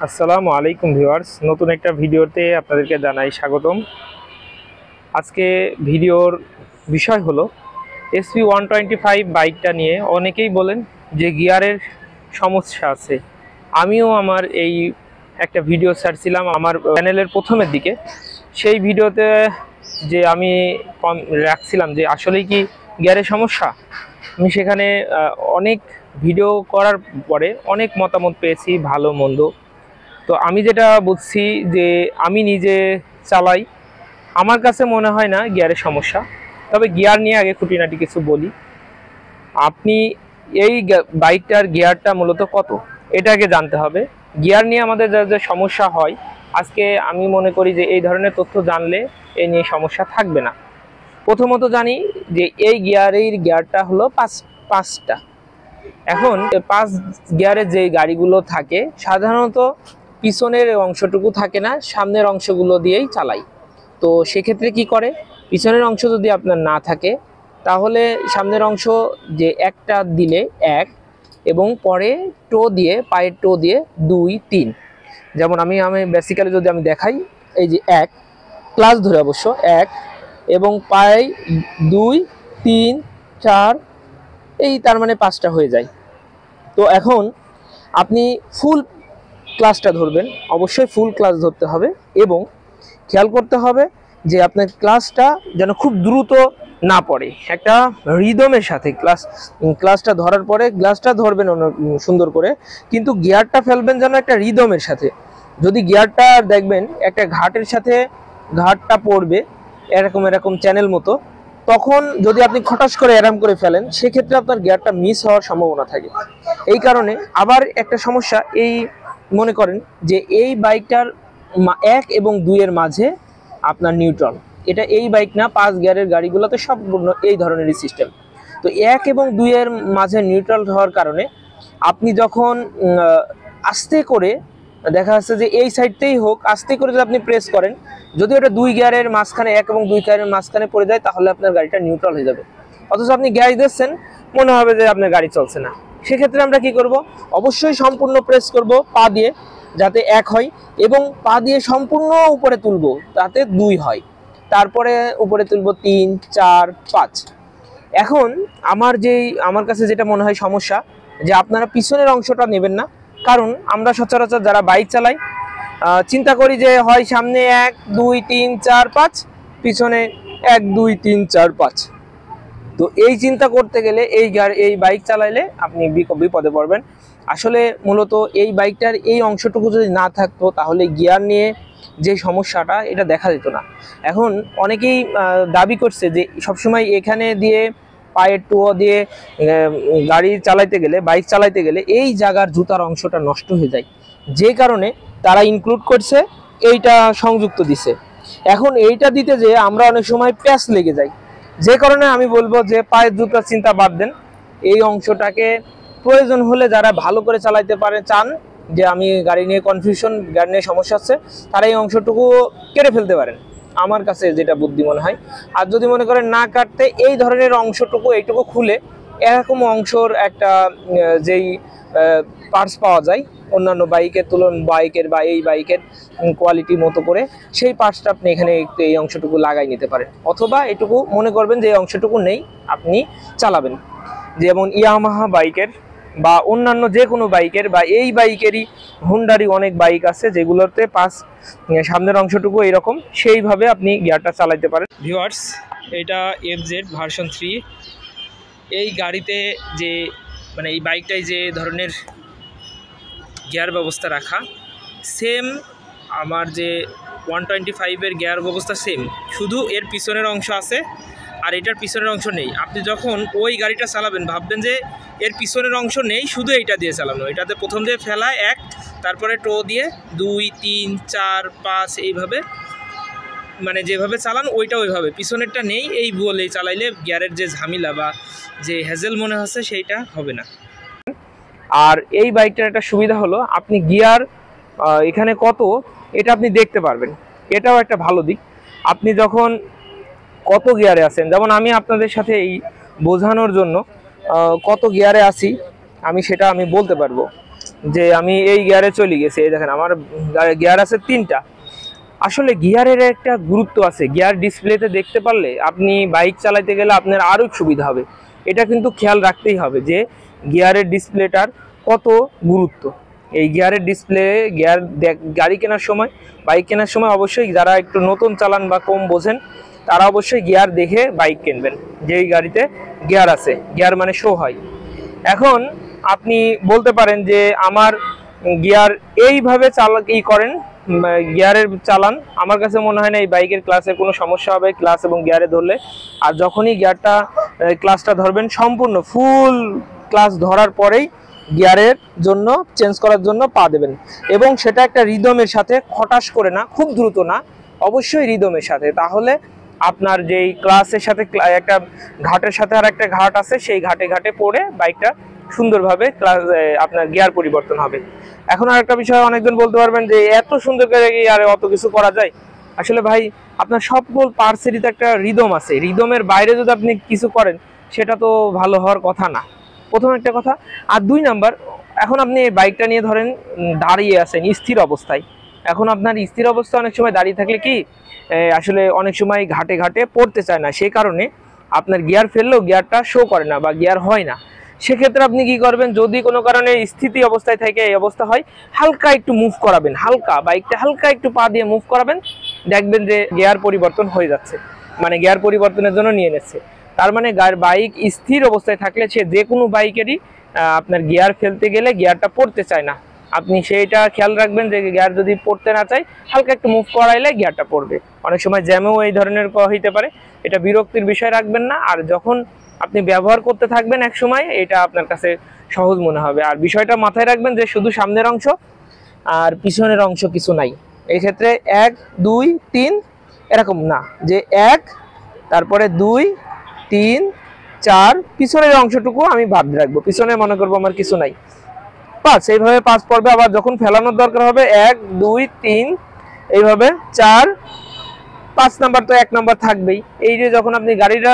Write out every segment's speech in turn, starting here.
আসসালামু আলাইকুম ভিউয়ার্স, নতুন একটা ভিডিওতে আপনাদেরকে জানাই স্বাগতম। আজকে ভিডিওর বিষয় হলো SP125 বাইকটা নিয়ে অনেকেই বলেন যে গিয়ারের সমস্যা আছে। আমিও আমার এই একটা ভিডিও ছাড়ছিলাম আমার চ্যানেলের প্রথমের দিকে। সেই ভিডিওতে যে আমি রাখছিলাম যে আসলেই কি গিয়ারের সমস্যা, আমি সেখানে অনেক ভিডিও করার পরে অনেক মতামত পেয়েছি, ভালো মন্দ। তো আমি যেটা বুঝছি যে আমি নিজে চালাই, আমার কাছে মনে হয় না গিয়ারের সমস্যা। তবে গিয়ার নিয়ে আগে খুঁটিনাটি কিছু বলি। আপনি এই বাইকটার গিয়ারটা মূলত কত, এটা আগে জানতে হবে। গিয়ার নিয়ে আমাদের যে সমস্যা হয়, আজকে আমি মনে করি যে এই ধরনের তথ্য জানলে এ নিয়ে সমস্যা থাকবে না। প্রথমত জানি যে এই গিয়ারটা হলো পাঁচটা। এখন 5 গিয়ারের যে গাড়িগুলো থাকে সাধারণত পিছনের অংশটুকু থাকে না, সামনের অংশগুলো দিয়েই চালাই। তো সেক্ষেত্রে কি করে, পিছনের অংশ যদি আপনার না থাকে তাহলে সামনের অংশ যে একটা দিলে 1 এবং পরে টো দিয়ে, পায়ের টো দিয়ে 2 3। যেমন আমি বেসিক্যালি যদি আমি দেখাই, এই যে 1 ক্লাচ ধরে অবশ্য 1 এবং পায়ে 2 3 4, এই তার মানে 5টা হয়ে যায়। তো এখন আপনি ফুল ক্লাচটা ধরবেন, অবশ্যই ফুল ক্লাচ ধরতে হবে এবং খেয়াল করতে হবে যে আপনার ক্লাচটা যেন খুব দ্রুত না পড়ে, একটা রিদমের সাথে ক্লাচটা ধরার পরে গ্লাসটা ধরবেন সুন্দর করে, কিন্তু গিয়ারটা ফেলবেন যেন একটা রিদমের সাথে। যদি গিয়ারটা দেখবেন একটা ঘাটের সাথে ঘাটটা পড়বে এরকম চ্যানেল মতো, তখন যদি আপনি খটাস করে এরাম করে ফেলেন, সেক্ষেত্রে আপনার গিয়ারটা মিস হওয়ার সম্ভাবনা থাকে। এই কারণে আবার একটা সমস্যা, এই মনে করেন যে এই বাইকটার 1 এবং 2 এর মাঝে আপনার নিউট্রাল, এটা এই বাইক না, 5 গিয়ারের গাড়িগুলোতে সম্পূর্ণ এই ধরনেরই সিস্টেম। তো 1 এবং 2 এর মাঝে নিউট্রাল হওয়ার কারণে আপনি যখন আস্তে করে, দেখা যাচ্ছে যে এই সাইডতেই হোক, আস্তে করে যদি আপনি প্রেস করেন, যদি ওটা 2 গিয়ারের মাঝখানে, 1 এবং 2 গিয়ারের মাঝখানে পড়ে যায়, তাহলে আপনার গাড়িটা নিউট্রাল হয়ে যাবে। অথচ আপনি গ্যাস দিচ্ছেন, মনে হবে যে আপনার গাড়ি চলছে না। সেক্ষেত্রে আমরা কি করব, অবশ্যই সম্পূর্ণ প্রেস করব পা দিয়ে, যাতে 1 হয়, এবং পা দিয়ে সম্পূর্ণ উপরে তুলব যাতে 2 হয়, তারপরে উপরে তুলব 3 4 5। এখন আমার কাছে যেটা মনে হয় সমস্যা, যে আপনারা পিছনের অংশটা নেবেন না। কারণ আমরা সচরাচর যারা বাইক চালাই চিন্তা করি যে হয় সামনে 1 2 3 4 5, পিছনে 1 2 3 4 5। তো এই চিন্তা করতে গেলে এই বাইক চালাইলে আপনি বিপদে পড়বেন। আসলে মূলত এই বাইকটার এই অংশটুকু যদি না থাকতো, তাহলে গিয়ার নিয়ে যে সমস্যাটা, এটা দেখা যেত না। এখন অনেকেই দাবি করছে যে সবসময় এখানে দিয়ে পায়ের টো দিয়ে গাড়ি চালাইতে গেলে, বাইক চালাইতে গেলে এই জায়গার জুতার অংশটা নষ্ট হয়ে যায়, যে কারণে তারা ইনক্লুড করছে এইটা সংযুক্ত দিছে। এখন এইটা দিতে যে আমরা অনেক সময় প্যাচ লেগে যায়, যে কারণে আমি বলবো যে পায়ের জুতার চিন্তা বাদ দেন। এই অংশটাকে প্রয়োজন হলে যারা ভালো করে চালাইতে চান, যে আমি গাড়ি নিয়ে কনফিউশন, গাড়ি নিয়ে সমস্যা হচ্ছে, তারা এই অংশটুকু কেটে ফেলতে পারেন, আমার কাছে যেটা বুদ্ধি মনে হয়। আর যদি মনে করেন না কাটতে, এই ধরনের অংশটুকু এইটুকু খুলে এরকম অংশর একটা যেই পার্টস পাওয়া যায় অন্যান্য বাইকের তুলনায়, বাইকের বা এই বাইকের কোয়ালিটি মতো করে, সেই পার্টসটা আপনি এখানে একটু এই অংশটুকু লাগাই নিতে পারেন। অথবা এটুকু মনে করবেন যে এই অংশটুকু নেই, আপনি চালাবেন। যেমন ইয়ামাহা বাইকের বা অন্যান্য যে কোনো বাইকের বা এই বাইকেরই, হুন্ডারই অনেক বাইক আছে যেগুলোতে সামনের অংশটুকু এইরকম, সেইভাবে আপনি গিয়ারটা চালাইতে পারেন। ভিউয়ার্স, এটা FZ ভার্সন 3। এই গাড়িতে যে এই বাইকটায় যে ধরনের গিয়ার ব্যবস্থা রাখা, সেম আমার যে 125-এর গিয়ার ব্যবস্থা সেম, শুধু এর পিছনের অংশ আছে আর এটার পিছনের অংশ নেই। আপনি যখন ওই গাড়িটা চালাবেন ভাববেন যে এর পিছনের অংশ নেই, শুধু এইটা দিয়ে চালানো। এটাতে প্রথম দিয়ে ফেলা 1, তারপরে টো দিয়ে 2 3 4 5, এইভাবে যেভাবে চালান ওইটা ওইভাবে, পিছনেরটা নেই এই বলেই চালাইলে গিয়ারের যে ঝামেলা বা যে হ্যাজেল মনে হচ্ছে সেইটা হবে না। আর এই বাইকটার একটা সুবিধা হলো, আপনি গিয়ার এখানে কত, এটা আপনি দেখতে পারবেন। এটাও একটা ভালো দিক। আপনি যখন কত গিয়ারে আছেন, যেমন আমি আপনাদের সাথে এই বোঝানোর জন্য কত গিয়ারে আছি সেটা আমি বলতে পারবো। যে আমি এই গিয়ারে চলে গেছি। এই দেখেন আমার গিয়ার আছে 3টা। আসলে গিয়ারের একটা গুরুত্ব আছে, গিয়ার ডিসপ্লেতে দেখতে পারলে আপনি বাইক চালাতে গেলে আপনার আরও সুবিধা হবে। এটা কিন্তু খেয়াল রাখতেই হবে যে গিয়ারের ডিসপ্লেটার কত গুরুত্ব। এই গিয়ারের ডিসপ্লে গাড়ি কেনার সময়, বাইক কেনার সময় অবশ্যই যারা একটু নতুন চালান বা কম বোঝেন তারা অবশ্যই গিয়ার দেখে বাইক কিনবেন, যেই গাড়িতে গিয়ার আছে, গিয়ার মানে শো হয়। এখন আপনি বলতে পারেন যে আমার গিয়ার এইভাবে করেন, গিয়ারের চালান, আমার কাছে মনে হয় না এই বাইকের ক্লাসের কোনো সমস্যা হবে ক্লাস এবং গিয়ারে ধরলে। আর যখনই ক্লাসটা ধরবেন সম্পূর্ণ ফুল ক্লাস ধরার পরেই গিয়ারের জন্য চেঞ্জ করার জন্য পা দেবেন, এবং সেটা একটা রিদমের সাথে, খটাস করে না, খুব দ্রুত না, অবশ্যই রিদমের সাথে। তাহলে আপনার যেই ক্লাসের সাথে একটা ঘাটের সাথে আর একটা ঘাট আছে, সেই ঘাটে ঘাটে পড়ে বাইকটা সুন্দরভাবে আপনার গিয়ার পরিবর্তন হবে। এখন আর একটা বিষয়, অনেকজন বলতে পারবেন যে এত সুন্দর করে গিয়ারে অত কিছু করা যায়। আসলে ভাই, আপনার সকল পার্টসেরই তো একটা রিদম আছে, রিদমের বাইরে যদি আপনি কিছু করেন সেটা তো ভালো হওয়ার কথা না, প্রথম একটা কথা। আর 2 নাম্বার, এখন আপনি এই বাইকটা নিয়ে ধরেন দাঁড়িয়ে আছেন স্থির অবস্থায়। এখন আপনার স্থির অবস্থায় অনেক সময় দাঁড়িয়ে থাকলে কি আসলে অনেক সময় ঘাটে ঘাটে পড়তে চায় না, সেই কারণে আপনার গিয়ার ফেললেও গিয়ারটা শো করে না বা গিয়ার হয় না। সেক্ষেত্রে আপনি কি করবেন, যদি কোনো কারণে স্থিতি অবস্থায় থেকে এই অবস্থা হয়, হালকা একটু মুভ করাবেন, বাইকটা হালকা একটু পা দিয়ে মুভ করাবেন, দেখবেন যে গিয়ার পরিবর্তন হয়ে যাচ্ছে, মানে গিয়ার পরিবর্তনের জন্য নিয়ে নিচ্ছে। তার মানে বাইক স্থির অবস্থায় থাকলে সে যে কোনো বাইকেরই আপনার গিয়ার ফেলতে গেলে গিয়ারটা পড়তে চায় না। আপনি সেইটা খেয়াল রাখবেন যে গিয়ার যদি পড়তে না চায়, হালকা একটু মুভ করাইলে গিয়ারটা পড়বে। অনেক সময় জ্যামেও এই ধরনের হইতে পারে, এটা বিরক্তির বিষয় রাখবেন না। আর যখন আপনি ব্যবহার করতে থাকবেন এক সময়, এটা আপনার কাছে সহজ মনে হবে। আর বিষয়টা মাথায় রাখবেন যে শুধু সামনের অংশ আর পিছনের অংশ কিছু নাই। এই ক্ষেত্রে 1 2 3 এরকম না, যে 1 তারপরে 2 3 4, পিছনের অংশটুকু আমি বাদ রাখবো, পিছনে মনে করবো আমার কিছু নাই, 5, এইভাবে 5 পড়বে। আবার যখন ফেলানোর দরকার হবে 1 2 3, এইভাবে 4 5 নাম্বার তো 1 নাম্বার থাকবেই। এই যে যখন আপনি গাড়িটা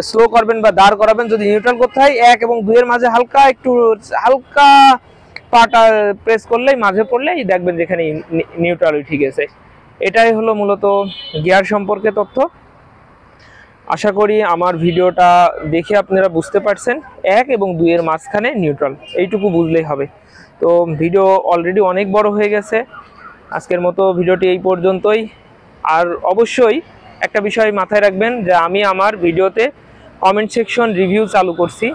স্লো করবেন বা দাঁড় করাবেন, যদি নিউট্রাল করতে হয় 1 এবং 2 এর মাঝে হালকা পাটা প্রেস করলেই, মাঝে পড়লেই দেখবেন যেখানে নিউট্রালই ঠিক আছে। এটাই হলো মূলত গিয়ার সম্পর্কে তথ্য। আশা করি আমার ভিডিওটা দেখে আপনারা বুঝতে পারছেন 1 এবং 2 এর মাঝখানে নিউট্রাল, এইটুকু বুঝলেই হবে। তো ভিডিও অলরেডি অনেক বড় হয়ে গেছে, আজকের মতো ভিডিওটি এই পর্যন্তই। আর অবশ্যই একটা বিষয় মাথায় রাখবেন যে আমি আমার ভিডিওতে কমেন্ট সেকশন রিভিউ চালু করছি।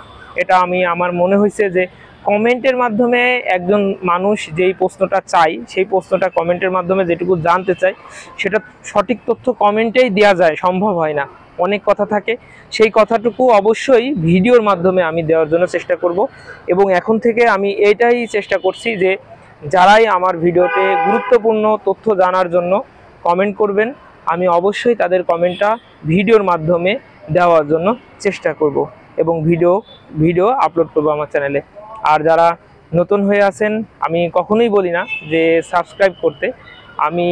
এটা আমার মনে হয়েছে যে কমেন্টের মাধ্যমে একজন মানুষ যেই প্রশ্নটা চাই, সেই প্রশ্নটা কমেন্টের মাধ্যমে যেটুকু জানতে চায়, সেটা সঠিক তথ্য কমেন্টেই দেওয়া যায়, সম্ভব হয় না, অনেক কথা থাকে। সেই কথাটুকু অবশ্যই ভিডিওর মাধ্যমে আমি দেওয়ার জন্য চেষ্টা করব। এবং এখন থেকে আমি এটাই চেষ্টা করছি যে যারাই আমার ভিডিওতে গুরুত্বপূর্ণ তথ্য জানার জন্য কমেন্ট করবেন, আমি অবশ্যই তাদের কমেন্টটা ভিডিওর মাধ্যমে দেওয়ার জন্য চেষ্টা করব এবং ভিডিও আপলোড করব আমার চ্যানেলে। আর যারা নতুন হয়ে আছেন, আমি কখনোই বলি না যে সাবস্ক্রাইব করতে, আমি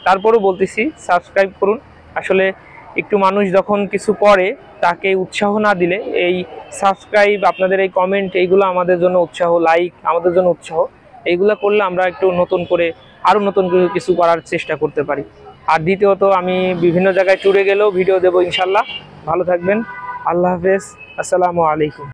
তারপরও বলতেছি সাবস্ক্রাইব করুন। আসলে একটু মানুষ যখন কিছু করে, তাকে উৎসাহ না দিলে, এই সাবস্ক্রাইব, আপনাদের এই কমেন্ট, এইগুলো আমাদের জন্য উৎসাহ, লাইক আমাদের জন্য উৎসাহ, এইগুলো করলে আমরা একটু নতুন করে আরও নতুন কিছু করার চেষ্টা করতে পারি। আর দ্বিতীয়ত, আমি বিভিন্ন জায়গায় ট্যুরে গেলেও ভিডিও দেবো ইনশাল্লাহ। ভালো থাকবেন, আল্লাহ হাফেজ, আসসালামু আলাইকুম।